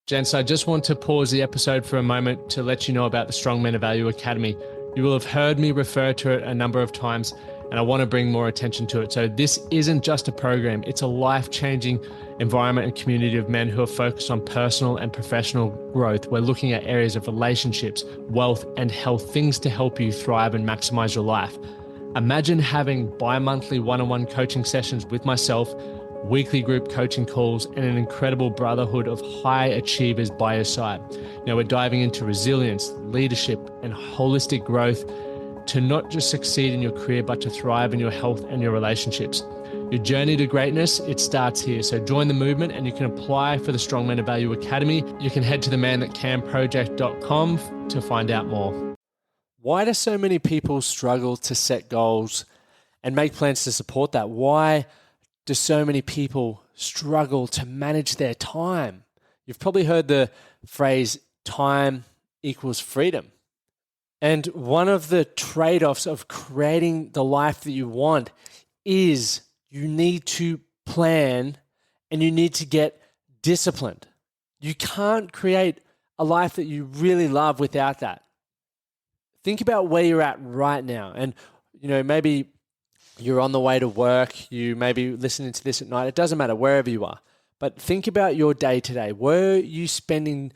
Gents, I just want to pause the episode for a moment to let you know about the Strong Men of Value Academy. You will have heard me refer to it a number of times, and I want to bring more attention to it. So this isn't just a program, it's a life-changing environment and community of men who are focused on personal and professional growth. We're looking at areas of relationships, wealth, and health, things to help you thrive and maximize your life. Imagine having bi-monthly one-on-one coaching sessions with myself, weekly group coaching calls, and an incredible brotherhood of high achievers by your side. Now we're diving into resilience, leadership, and holistic growth to not just succeed in your career, but to thrive in your health and your relationships. Your journey to greatness, it starts here. So join the movement and you can apply for the Strong Men of Value Academy. You can head to themanthatcanproject.com to find out more. Why do so many people struggle to set goals and make plans to support that? Why do so many people struggle to manage their time? You've probably heard the phrase time equals freedom. And one of the trade-offs of creating the life that you want is you need to plan and you need to get disciplined. You can't create a life that you really love without that. Think about where you're at right now. And, maybe you're on the way to work, you may be listening to this at night, it doesn't matter, wherever you are. But think about your day today. Were you spending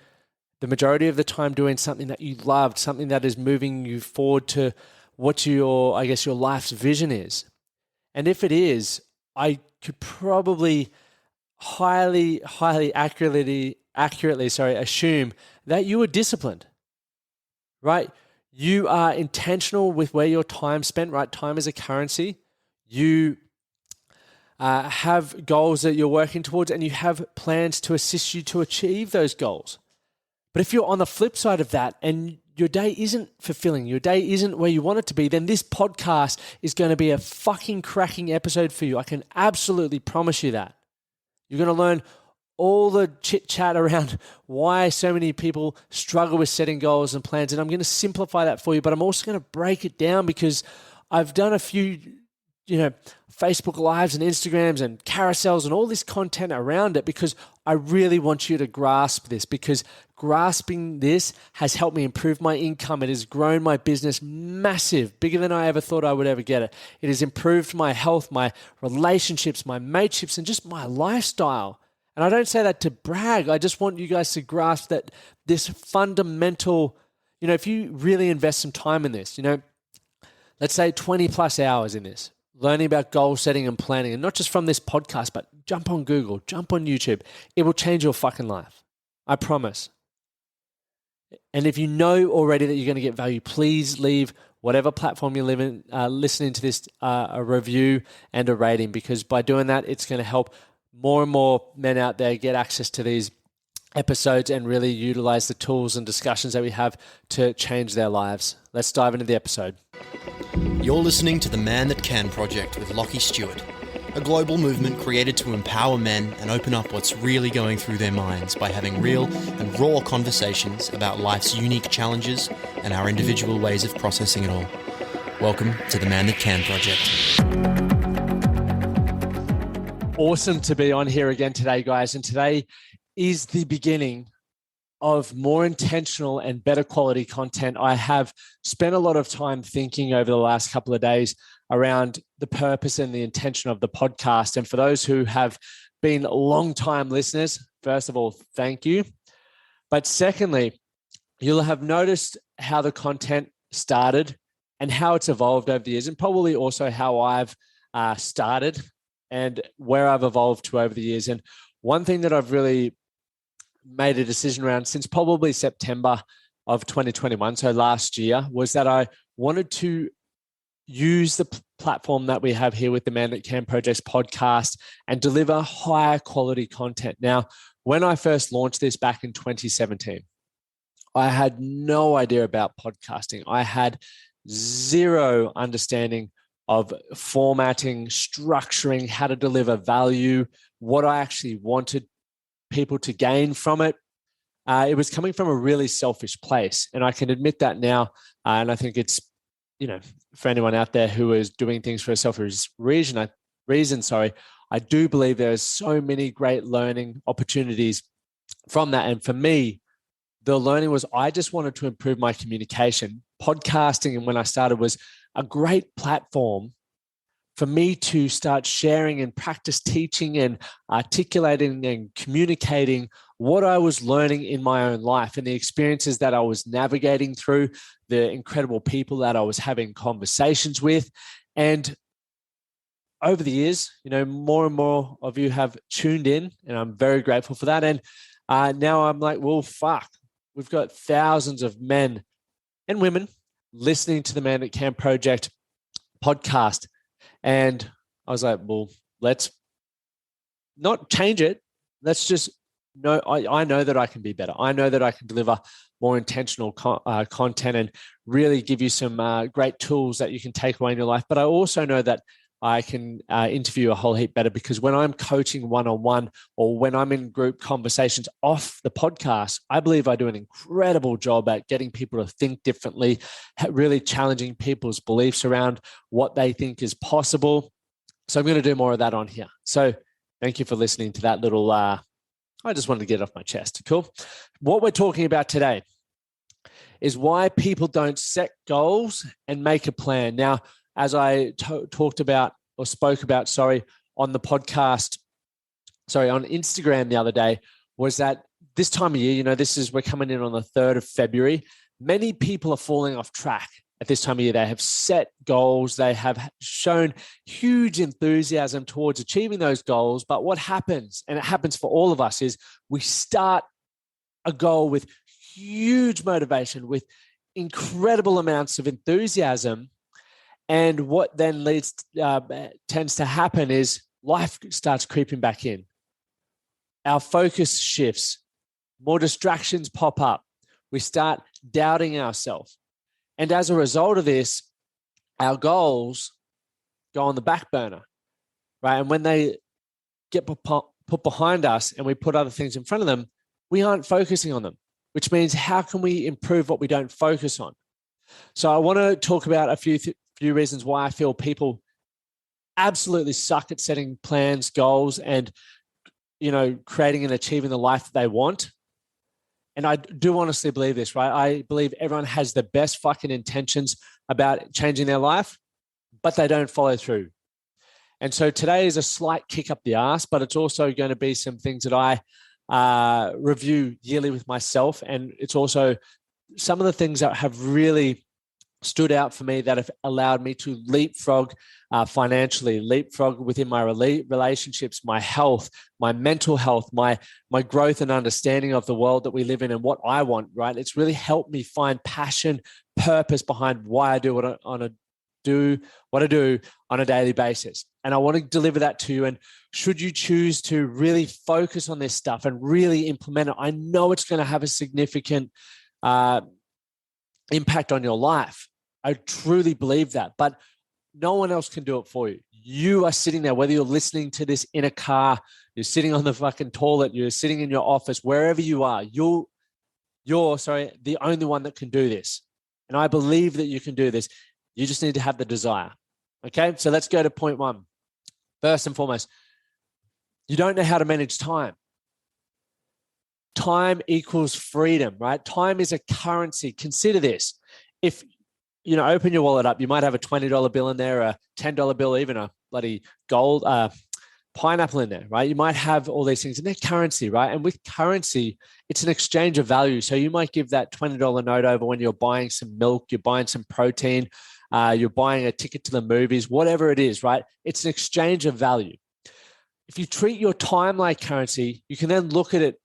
the majority of the time doing something that you loved, something that is moving you forward to what your life's vision is? And if it is, I could probably highly accurately assume that you are disciplined, right? You are intentional with where your time spent, right? Time is a currency. You have goals that you're working towards and you have plans to assist you to achieve those goals. But if you're on the flip side of that and your day isn't fulfilling, your day isn't where you want it to be, then this podcast is going to be a fucking cracking episode for you. I can absolutely promise you that. You're going to learn all the chit chat around why so many people struggle with setting goals and plans. And I'm going to simplify that for you, but I'm also going to break it down because I've done a few, Facebook Lives and Instagrams and carousels and all this content around it because I really want you to grasp this, because grasping this has helped me improve my income. It has grown my business massive, bigger than I ever thought I would ever get it. It has improved my health, my relationships, my mateships, and just my lifestyle. And I don't say that to brag. I just want you guys to grasp that this fundamental, if you really invest some time in this, let's say 20 plus hours in this, learning about goal setting and planning, and not just from this podcast, but jump on Google, jump on YouTube. It will change your fucking life. I promise. And if you know already that you're going to get value, please leave whatever platform you live in, listening to this, a review and a rating, because by doing that, it's going to help more and more men out there get access to these episodes and really utilize the tools and discussions that we have to change their lives. Let's dive into the episode. You're listening to the Man That Can Project with Lachlan Stuart, a global movement created to empower men and open up what's really going through their minds by having real and raw conversations about life's unique challenges and our individual ways of processing it all. Welcome to the Man That Can Project. Awesome to be on here again today, guys. And today is the beginning of more intentional and better quality content. I have spent a lot of time thinking over the last couple of days around the purpose and the intention of the podcast. And for those who have been long-time listeners, first of all, thank you. But secondly, you'll have noticed how the content started and how it's evolved over the years, and probably also how I've started and where I've evolved to over the years. And one thing that I've really made a decision around since probably September of 2021, so last year, was that I wanted to use the platform that we have here with the Man That Can Projects podcast and deliver higher quality content. Now, when I first launched this back in 2017, I had no idea about podcasting. I had zero understanding of formatting, structuring, how to deliver value, what I actually wanted people to gain from it. It was coming from a really selfish place. And I can admit that now. And I think it's, for anyone out there who is doing things for a selfish reason, I do believe there's so many great learning opportunities from that. And for me, the learning was I just wanted to improve my communication. Podcasting, and when I started, was a great platform for me to start sharing and practice teaching and articulating and communicating what I was learning in my own life and the experiences that I was navigating through, the incredible people that I was having conversations with. And over the years, more and more of you have tuned in, and I'm very grateful for that. And now I'm like, well, fuck, we've got thousands of men and women listening to the Man That Can Project podcast. And I was like, well, let's not change it. Let's just know, I know that I can be better. I know that I can deliver more intentional content and really give you some great tools that you can take away in your life. But I also know that I can interview a whole heap better, because when I'm coaching one-on-one or when I'm in group conversations off the podcast, I believe I do an incredible job at getting people to think differently, really challenging people's beliefs around what they think is possible. So I'm going to do more of that on here. So thank you for listening to that little, I just wanted to get it off my chest. Cool. What we're talking about today is why people don't set goals and make a plan. Now, as I spoke about, on the podcast, on Instagram the other day, was that this time of year, we're coming in on the 3rd of February. Many people are falling off track at this time of year. They have set goals. They have shown huge enthusiasm towards achieving those goals. But what happens, and it happens for all of us, is we start a goal with huge motivation, with incredible amounts of enthusiasm. And what then tends to happen is life starts creeping back in. Our focus shifts. More distractions pop up. We start doubting ourselves. And as a result of this, our goals go on the back burner, right? And when they get put behind us and we put other things in front of them, we aren't focusing on them, which means how can we improve what we don't focus on? So I want to talk about a few reasons why I feel people absolutely suck at setting plans, goals, and creating and achieving the life that they want. And I do honestly believe this, right? I believe everyone has the best fucking intentions about changing their life, but they don't follow through. And so today is a slight kick up the ass, but it's also going to be some things that I review yearly with myself. And it's also some of the things that have really stood out for me that have allowed me to leapfrog financially, leapfrog within my relationships, my health, my mental health, my growth and understanding of the world that we live in and what I want, right? It's really helped me find passion, purpose behind why I do what I do on a daily basis. And I want to deliver that to you. And should you choose to really focus on this stuff and really implement it, I know it's going to have a significant impact on your life. I truly believe that, but no one else can do it for you. You are sitting there, whether you're listening to this in a car, you're sitting on the fucking toilet, you're sitting in your office, wherever you are, you're the only one that can do this. And I believe that you can do this. You just need to have the desire. Okay. So let's go to point one. First and foremost, you don't know how to manage time. Time equals freedom, right? Time is a currency. Consider this. If open your wallet up, you might have a $20 bill in there, a $10 bill, even a bloody gold pineapple in there, right? You might have all these things in their currency, right? And with currency, it's an exchange of value. So you might give that $20 note over when you're buying some milk, you're buying some protein, you're buying a ticket to the movies, whatever it is, right? It's an exchange of value. If you treat your time like currency, you can then look at it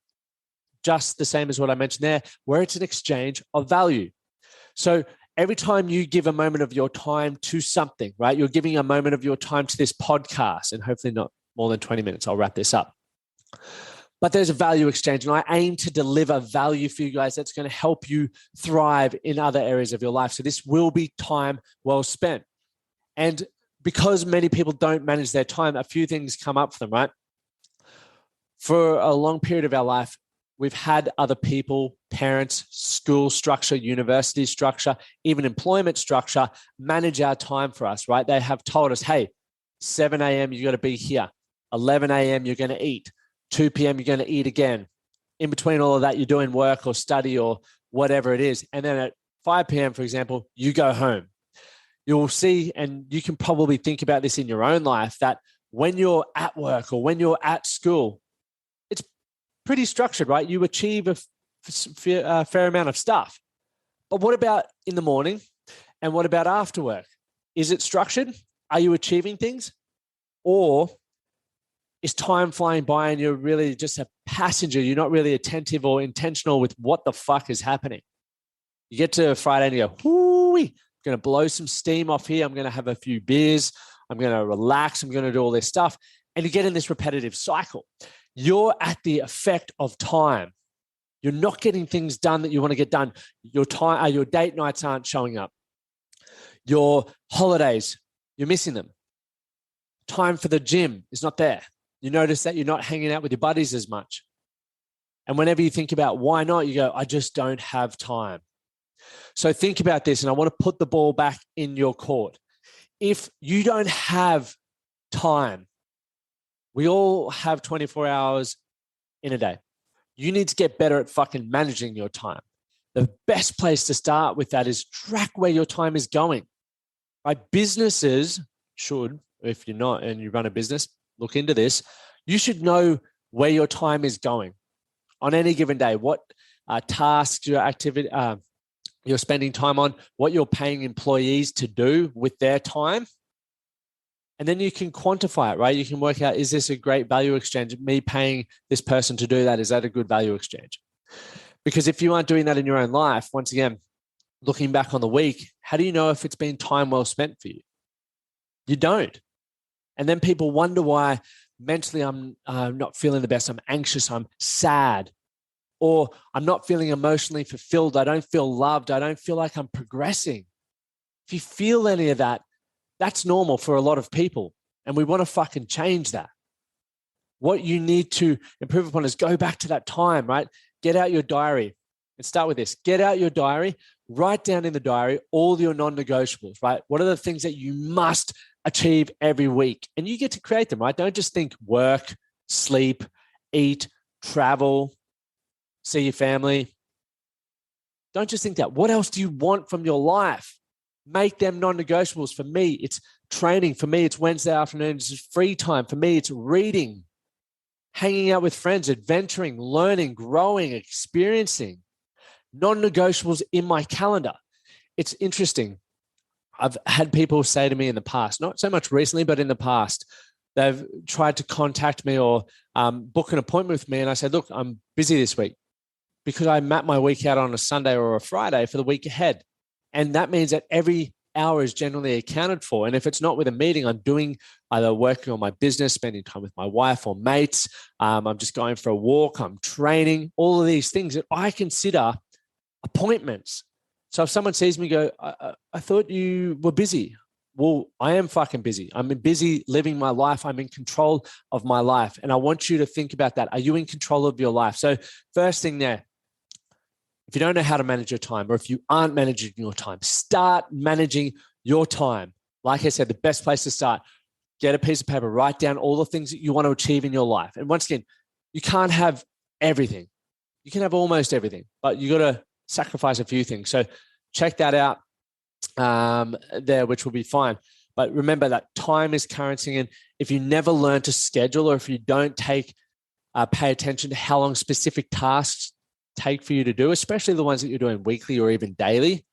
just the same as what I mentioned there, where it's an exchange of value. So every time you give a moment of your time to something, right? You're giving a moment of your time to this podcast, and hopefully not more than 20 minutes. I'll wrap this up. But there's a value exchange, and I aim to deliver value for you guys that's going to help you thrive in other areas of your life. So this will be time well spent. And because many people don't manage their time, a few things come up for them, right? For a long period of our life, we've had other people, parents, school structure, university structure, even employment structure manage our time for us, right? They have told us, hey, 7 a.m., you got to be here. 11 a.m., you're going to eat. 2 p.m., you're going to eat again. In between all of that, you're doing work or study or whatever it is. And then at 5 p.m., for example, you go home. You'll see, and you can probably think about this in your own life, that when you're at work or when you're at school, it's pretty structured, right? You achieve a fair amount of stuff. But what about in the morning? And what about after work? Is it structured? Are you achieving things? Or is time flying by and you're really just a passenger? You're not really attentive or intentional with what the fuck is happening. You get to Friday and you go, whoo-wee, I'm going to blow some steam off here. I'm going to have a few beers. I'm going to relax. I'm going to do all this stuff. And you get in this repetitive cycle. You're at the effect of time. You're not getting things done that you want to get done. Your date nights aren't showing up. Your holidays, you're missing them. Time for the gym is not there. You notice that you're not hanging out with your buddies as much. And whenever you think about why not, you go, I just don't have time. So think about this, and I want to put the ball back in your court. If you don't have time, we all have 24 hours in a day. You need to get better at fucking managing your time. The best place to start with that is track where your time is going. Right? Businesses should, if you're not and you run a business, look into this. You should know where your time is going on any given day, what tasks, your activity, you're spending time on, what you're paying employees to do with their time. And then you can quantify it, right? You can work out, is this a great value exchange? Me paying this person to do that, is that a good value exchange? Because if you aren't doing that in your own life, once again, looking back on the week, how do you know if it's been time well spent for you? You don't. And then people wonder why mentally I'm not feeling the best. I'm anxious. I'm sad. Or I'm not feeling emotionally fulfilled. I don't feel loved. I don't feel like I'm progressing. If you feel any of that, that's normal for a lot of people. And we want to fucking change that. What you need to improve upon is go back to that time, right? Get out your diary and start with this. Get out your diary, write down in the diary all your non-negotiables, right? What are the things that you must achieve every week? And you get to create them, right? Don't just think work, sleep, eat, travel, see your family. Don't just think that. What else do you want from your life? Make them non-negotiables. For me, it's training. For me, it's Wednesday afternoons. It's free time. For me, it's reading, hanging out with friends, adventuring, learning, growing, experiencing. Non-negotiables in my calendar. It's interesting. I've had people say to me in the past, not so much recently, but in the past, they've tried to contact me or book an appointment with me. And I said, look, I'm busy this week because I map my week out on a Sunday or a Friday for the week ahead. And that means that every hour is generally accounted for. And if it's not with a meeting, I'm doing either working on my business, spending time with my wife or mates. I'm just going for a walk. I'm training, all of these things that I consider appointments. So if someone sees me go, I thought you were busy. Well, I am fucking busy. I'm busy living my life. I'm in control of my life. And I want you to think about that. Are you in control of your life? So first thing there, if you don't know how to manage your time, or if you aren't managing your time, start managing your time. Like I said, the best place to start, get a piece of paper, write down all the things that you want to achieve in your life. And once again, you can't have everything. You can have almost everything, but you got to sacrifice a few things. So check that out there, which will be fine. But remember that time is currency. And if you never learn to schedule, or if you don't pay attention to how long specific tasks take for you to do, especially the ones that you're doing weekly or even daily,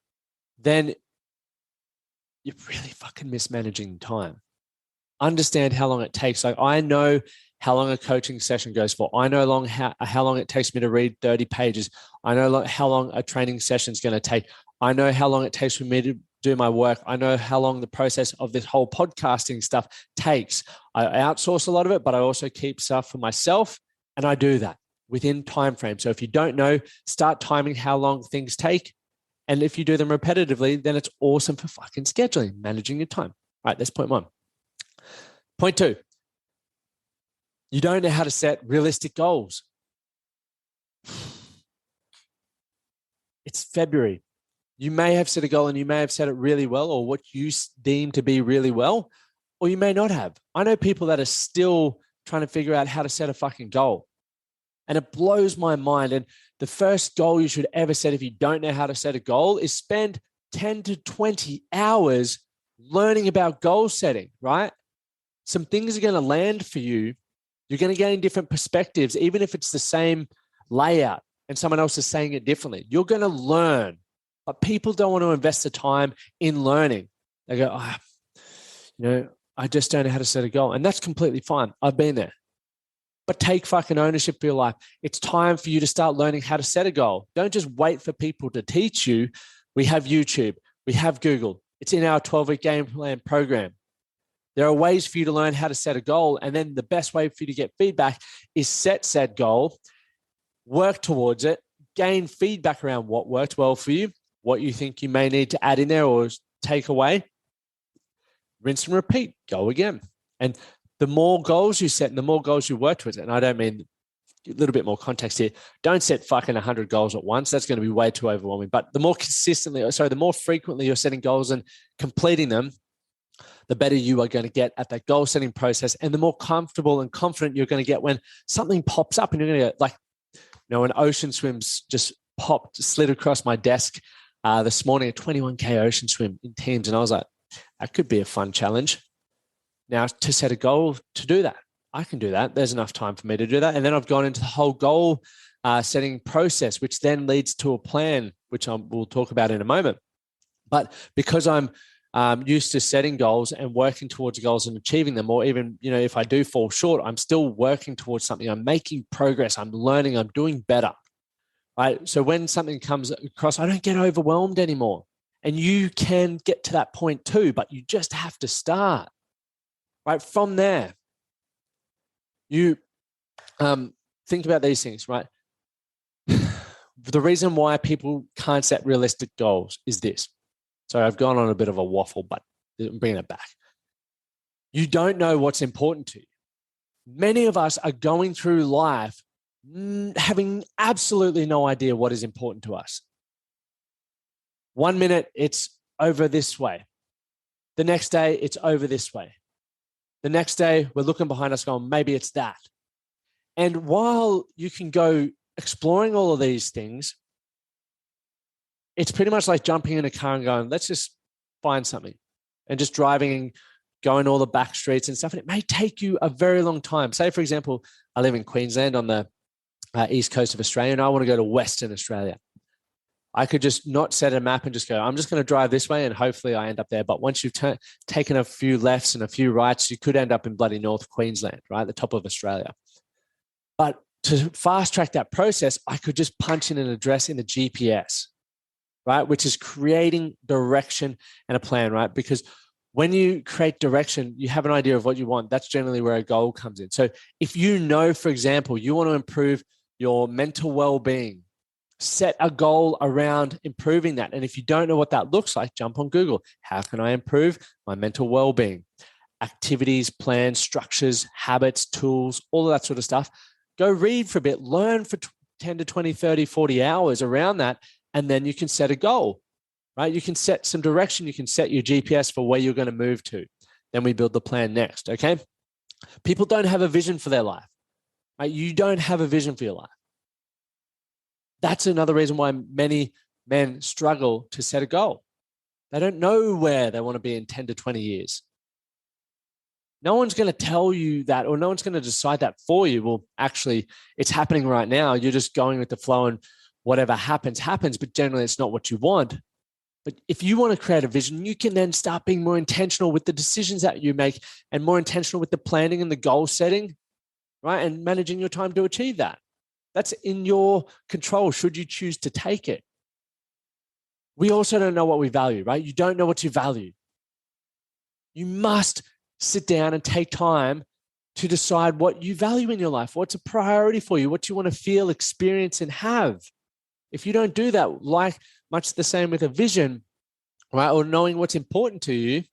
then you're really fucking mismanaging time. Understand how long it takes. Like, I know how long a coaching session goes for. I know how long it takes me to read 30 pages. I know how long a training session is going to take. I know how long it takes for me to do my work. I know how long the process of this whole podcasting stuff takes. I outsource a lot of it, but I also keep stuff for myself, and I do that within time frame. So if you don't know, start timing how long things take. And if you do them repetitively, then it's awesome for fucking scheduling, managing your time. All right, that's point one. Point two, you don't know how to set realistic goals. It's February. You may have set a goal and you may have set it really well, or what you deem to be really well, or you may not have. I know people that are still trying to figure out how to set a fucking goal. And it blows my mind. And the first goal you should ever set, if you don't know how to set a goal, is spend 10 to 20 hours learning about goal setting, right? Some things are going to land for you. You're going to gain different perspectives, even if it's the same layout and someone else is saying it differently. You're going to learn, but people don't want to invest the time in learning. They go, I just don't know how to set a goal. And that's completely fine. I've been there. But take fucking ownership for your life. It's time for you to start learning how to set a goal. Don't just wait for people to teach you. We have YouTube. We have Google. It's in our 12-week game plan program. There are ways for you to learn how to set a goal. And then the best way for you to get feedback is set said goal, work towards it, gain feedback around what worked well for you, what you think you may need to add in there or take away, rinse and repeat, go again. And the more goals you set and the more goals you work towards it, and I don't mean a little bit more context here, don't set fucking 100 goals at once. That's going to be way too overwhelming. But the more frequently you're setting goals and completing them, the better you are going to get at that goal setting process. And the more comfortable and confident you're going to get when something pops up and you're going to go, an ocean swim's just slid across my desk this morning, a 21K ocean swim in teams. And I was like, that could be a fun challenge. Now, to set a goal to do that, I can do that. There's enough time for me to do that. And then I've gone into the whole goal setting process, which then leads to a plan, which we'll talk about in a moment. But because I'm used to setting goals and working towards goals and achieving them, or even, if I do fall short, I'm still working towards something. I'm making progress. I'm learning. I'm doing better. Right? So when something comes across, I don't get overwhelmed anymore. And you can get to that point too, but you just have to start. Right? From there, you think about these things, right? The reason why people can't set realistic goals is this. So I've gone on a bit of a waffle, but I'm bringing it back. You don't know what's important to you. Many of us are going through life having absolutely no idea what is important to us. 1 minute, it's over this way. The next day, it's over this way. The next day, we're looking behind us going, maybe it's that. And while you can go exploring all of these things, it's pretty much like jumping in a car and going, let's just find something, and just driving and going all the back streets and stuff. And it may take you a very long time. Say, for example, I live in Queensland on the east coast of Australia, and I want to go to Western Australia. I could just not set a map and just go, I'm just going to drive this way and hopefully I end up there. But once you've taken a few lefts and a few rights, you could end up in bloody North Queensland, right? The top of Australia. But to fast track that process, I could just punch in an address in the GPS, right? Which is creating direction and a plan, right? Because when you create direction, you have an idea of what you want. That's generally where a goal comes in. So if you know, for example, you want to improve your mental well-being, set a goal around improving that. And if you don't know what that looks like, jump on Google. How can I improve my mental well-being? Activities, plans, structures, habits, tools, all of that sort of stuff. Go read for a bit, learn for 10 to 20, 30, 40 hours around that. And then you can set a goal, right? You can set some direction. You can set your GPS for where you're going to move to. Then we build the plan next, okay? People don't have a vision for their life, right? You don't have a vision for your life. That's another reason why many men struggle to set a goal. They don't know where they want to be in 10 to 20 years. No one's going to tell you that, or no one's going to decide that for you. Well, actually, it's happening right now. You're just going with the flow and whatever happens, happens, but generally it's not what you want. But if you want to create a vision, you can then start being more intentional with the decisions that you make and more intentional with the planning and the goal setting, right? And managing your time to achieve that. That's in your control should you choose to take it. We also don't know what we value, right? You don't know what you value. You must sit down and take time to decide what you value in your life, what's a priority for you, what you want to feel, experience, and have. If you don't do that, like much the same with a vision, right, or knowing what's important to you,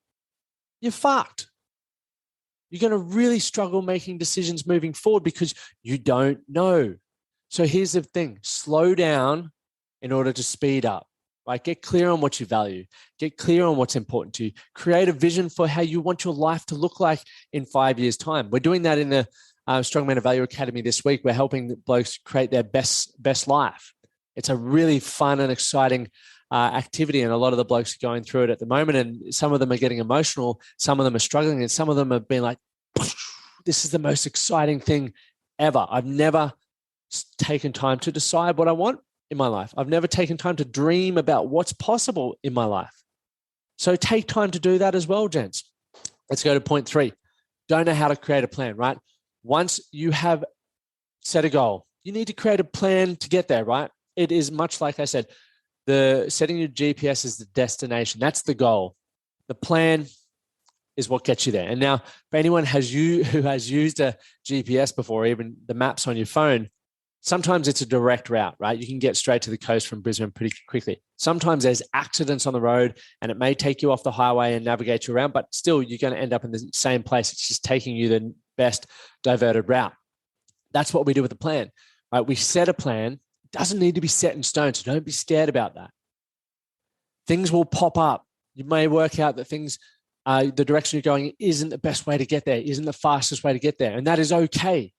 you're fucked. You're going to really struggle making decisions moving forward because you don't know. So here's the thing, slow down in order to speed up, right? Get clear on what you value, get clear on what's important to you, create a vision for how you want your life to look like in 5 years' time. We're doing that in the Strongman of Value Academy this week, we're helping the blokes create their best life. It's a really fun and exciting activity, and a lot of the blokes are going through it at the moment, and some of them are getting emotional, some of them are struggling, and some of them have been like, this is the most exciting thing ever. I've never taken time to decide what I want in my life. I've never taken time to dream about what's possible in my life. So take time to do that as well, gents. Let's go to point 3. Don't know how to create a plan, right? Once you have set a goal, you need to create a plan to get there, right? It is much like I said, the setting your GPS is the destination. That's the goal. The plan is what gets you there. And now, for anyone who has used a GPS before, even the maps on your phone, sometimes it's a direct route, right? You can get straight to the coast from Brisbane pretty quickly. Sometimes there's accidents on the road and it may take you off the highway and navigate you around, but still you're going to end up in the same place. It's just taking you the best diverted route. That's what we do with the plan, right? We set a plan. It doesn't need to be set in stone, so don't be scared about that. Things will pop up. You may work out that the direction you're going isn't the best way to get there, isn't the fastest way to get there, and that is okay.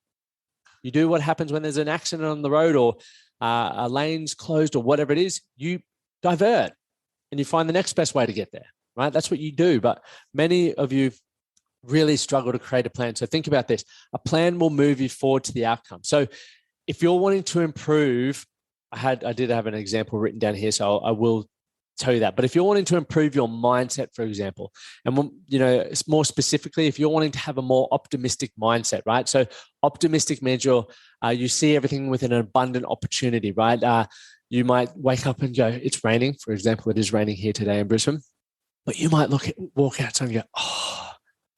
You do what happens when there's an accident on the road or a lane's closed or whatever it is, you divert and you find the next best way to get there, right? That's what you do. But many of you really struggle to create a plan. So think about this. A plan will move you forward to the outcome. So if you're wanting to improve, I did have an example written down here, so I will tell you that. But if you're wanting to improve your mindset, for example, and more specifically, if you're wanting to have a more optimistic mindset, right? So optimistic means you see everything with an abundant opportunity, right? You might wake up and go, it's raining. For example, it is raining here today in Brisbane, but you might walk outside and go, oh,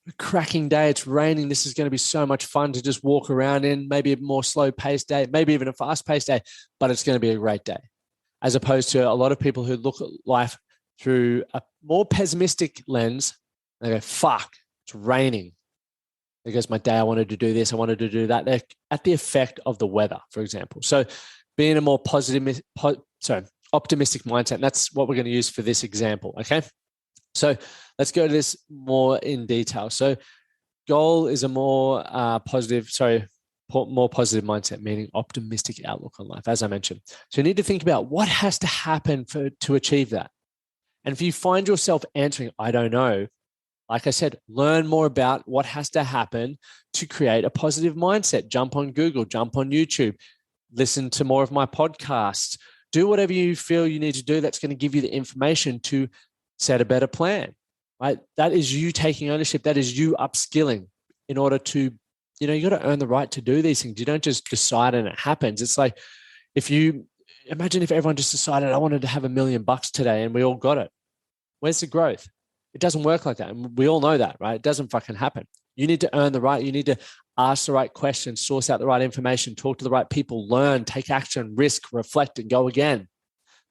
a cracking day. It's raining. This is going to be so much fun to just walk around in, maybe a more slow paced day, maybe even a fast paced day, but it's going to be a great day. As opposed to a lot of people who look at life through a more pessimistic lens. They go, fuck, it's raining. There goes my day. I wanted to do this. I wanted to do that. They're at the effect of the weather, for example. So being a more optimistic mindset, and that's what we're going to use for this example, okay? So let's go to this more in detail. So goal is a more positive mindset, meaning optimistic outlook on life, as I mentioned. So you need to think about what has to happen to achieve that. And if you find yourself answering, I don't know, like I said, learn more about what has to happen to create a positive mindset. Jump on Google, jump on YouTube, listen to more of my podcasts, do whatever you feel you need to do that's going to give you the information to set a better plan, right? That is you taking ownership. That is you upskilling in order to, you got to earn the right to do these things. You don't just decide and it happens. It's like imagine if everyone just decided I wanted to have $1 million today and we all got it. Where's the growth? It doesn't work like that. And we all know that, right? It doesn't fucking happen. You need to earn the right. You need to ask the right questions, source out the right information, talk to the right people, learn, take action, risk, reflect, and go again,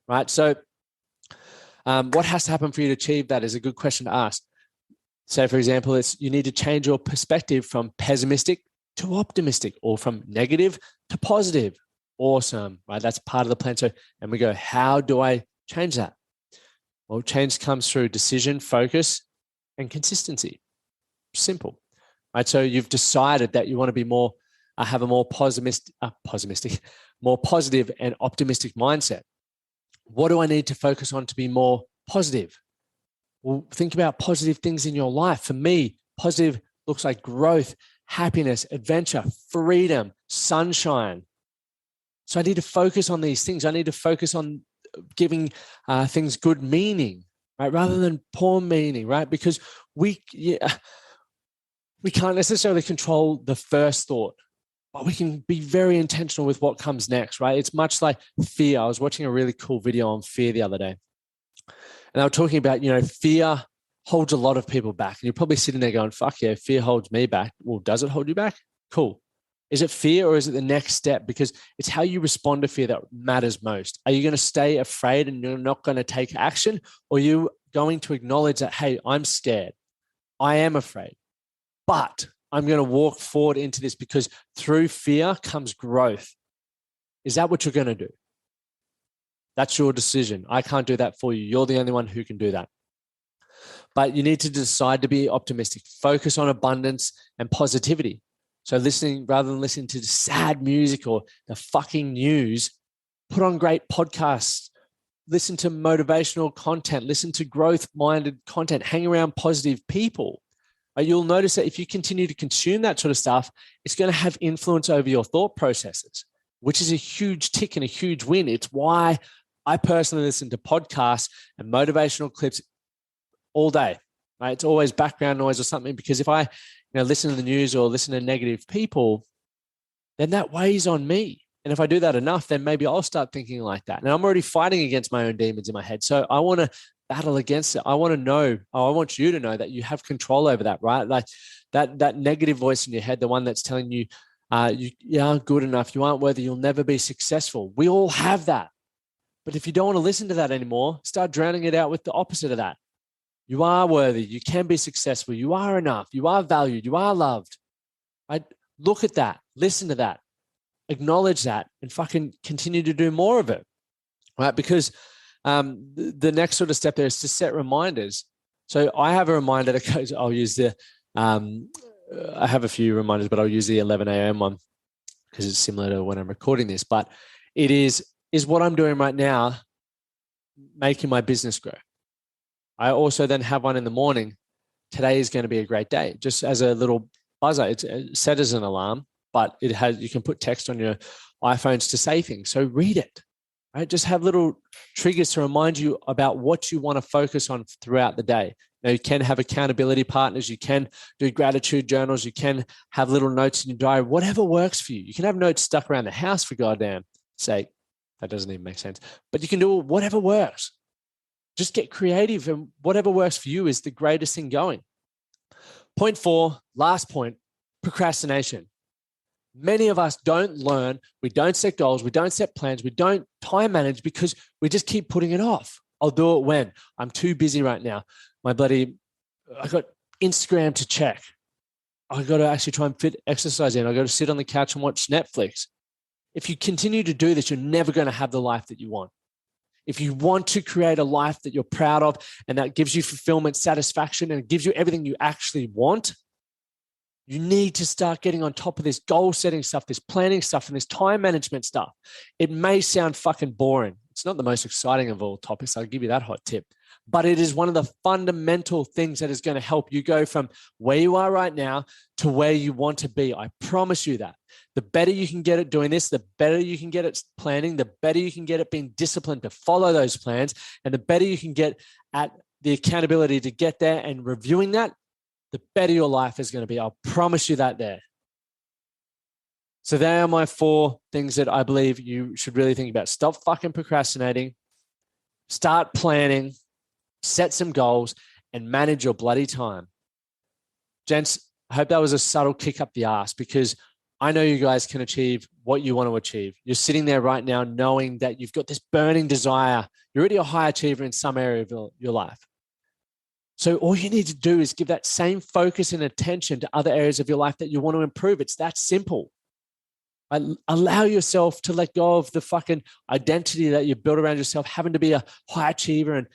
right? So what has to happen for you to achieve that is a good question to ask. So, for example, you need to change your perspective from pessimistic to optimistic, or from negative to positive. Awesome, right? That's part of the plan. So, and we go, how do I change that? Well, change comes through decision, focus, and consistency. Simple, right? So you've decided that you want to be more, have a more more positive and optimistic mindset. What do I need to focus on to be more positive? Well, think about positive things in your life. For me, positive looks like growth, happiness, adventure, freedom, sunshine. So I need to focus on these things. I need to focus on giving things good meaning, right? Rather than poor meaning, right? Because we can't necessarily control the first thought, but we can be very intentional with what comes next, right? It's much like fear. I was watching a really cool video on fear the other day. And they were talking about, fear holds a lot of people back. And you're probably sitting there going, fuck yeah, fear holds me back. Well, does it hold you back? Cool. Is it fear or is it the next step? Because it's how you respond to fear that matters most. Are you going to stay afraid and you're not going to take action? Or are you going to acknowledge that, hey, I'm scared. I am afraid. But I'm going to walk forward into this because through fear comes growth. Is that what you're going to do? That's your decision. I can't do that for you. You're the only one who can do that. But you need to decide to be optimistic. Focus on abundance and positivity. So rather than listening to sad music or the fucking news, put on great podcasts, listen to motivational content, listen to growth-minded content, hang around positive people. You'll notice that if you continue to consume that sort of stuff, it's going to have influence over your thought processes, which is a huge tick and a huge win. It's why I personally listen to podcasts and motivational clips all day. Right? It's always background noise or something, because if I listen to the news or listen to negative people, then that weighs on me. And if I do that enough, then maybe I'll start thinking like that. Now I'm already fighting against my own demons in my head. So I want to battle against it. I want you to know that you have control over that, right? Like that negative voice in your head, the one that's telling you, you aren't good enough, you aren't worthy, you'll never be successful. We all have that. But if you don't want to listen to that anymore, start drowning it out with the opposite of that. You are worthy. You can be successful. You are enough. You are valued. You are loved. Right? Look at that. Listen to that. Acknowledge that and fucking continue to do more of it. Right? Because the next sort of step there is to set reminders. So I have a reminder that goes, I have a few reminders, but I'll use the 11 a.m. one because it's similar to when I'm recording this. But it is what I'm doing right now making my business grow? I also then have one in the morning. Today is going to be a great day. Just as a little buzzer, it's set as an alarm, but you can put text on your iPhones to say things. So read it, right? Just have little triggers to remind you about what you want to focus on throughout the day. Now, you can have accountability partners. You can do gratitude journals. You can have little notes in your diary, whatever works for you. You can have notes stuck around the house for goddamn sake. That doesn't even make sense, but you can do whatever works. Just get creative, and whatever works for you is the greatest thing going. Point 4, last point, procrastination. Many of us don't learn, we don't set goals, we don't set plans, we don't time manage because we just keep putting it off. I'll do it when I'm too busy right now. I got Instagram to check. I got to actually try and fit exercise in. I got to sit on the couch and watch Netflix. If you continue to do this, you're never going to have the life that you want. If you want to create a life that you're proud of and that gives you fulfillment, satisfaction, and it gives you everything you actually want, you need to start getting on top of this goal setting stuff, this planning stuff, and this time management stuff. It may sound fucking boring. It's not the most exciting of all topics. I'll give you that hot tip. But it is one of the fundamental things that is going to help you go from where you are right now to where you want to be. I promise you that. The better you can get at doing this, the better you can get at planning, the better you can get at being disciplined to follow those plans, and the better you can get at the accountability to get there and reviewing that, the better your life is going to be. I'll promise you that there. So there are my 4 things that I believe you should really think about. Stop fucking procrastinating, start planning, set some goals, and manage your bloody time. Gents, I hope that was a subtle kick up the ass, because I know you guys can achieve what you want to achieve. You're sitting there right now knowing that you've got this burning desire. You're already a high achiever in some area of your life. So all you need to do is give that same focus and attention to other areas of your life that you want to improve. It's that simple. Allow yourself to let go of the fucking identity that you built around yourself, having to be a high achiever and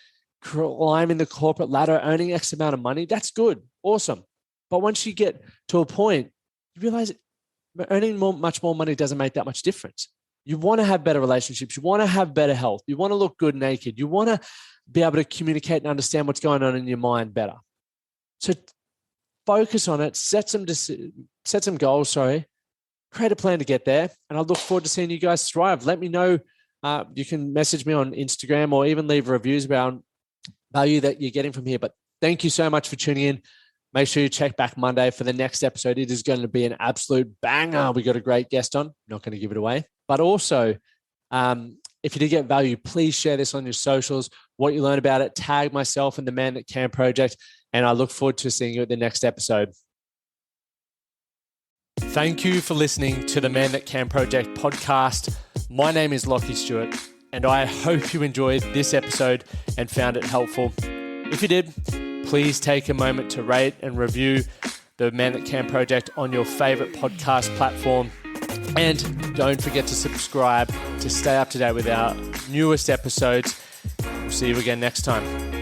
climbing the corporate ladder, earning X amount of money. That's good. Awesome. But once you get to a point, you realize earning much more money doesn't make that much difference. You want to have better relationships. You want to have better health. You want to look good naked. You want to be able to communicate and understand what's going on in your mind better. So focus on it. Set some goals, create a plan to get there. And I look forward to seeing you guys thrive. Let me know. You can message me on Instagram or even leave reviews about value that you're getting from here. But thank you so much for tuning in. Make sure you check back Monday for the next episode. It is going to be an absolute banger. We got a great guest on. Not going to give it away. But also, if you did get value, please share this on your socials, what you learned about it. Tag myself and the Man That Can Project. And I look forward to seeing you at the next episode. Thank you for listening to the Man That Can Project podcast. My name is Lachlan Stuart, and I hope you enjoyed this episode and found it helpful. If you did, please take a moment to rate and review the Man That Can Project on your favorite podcast platform. And don't forget to subscribe to stay up to date with our newest episodes. We'll see you again next time.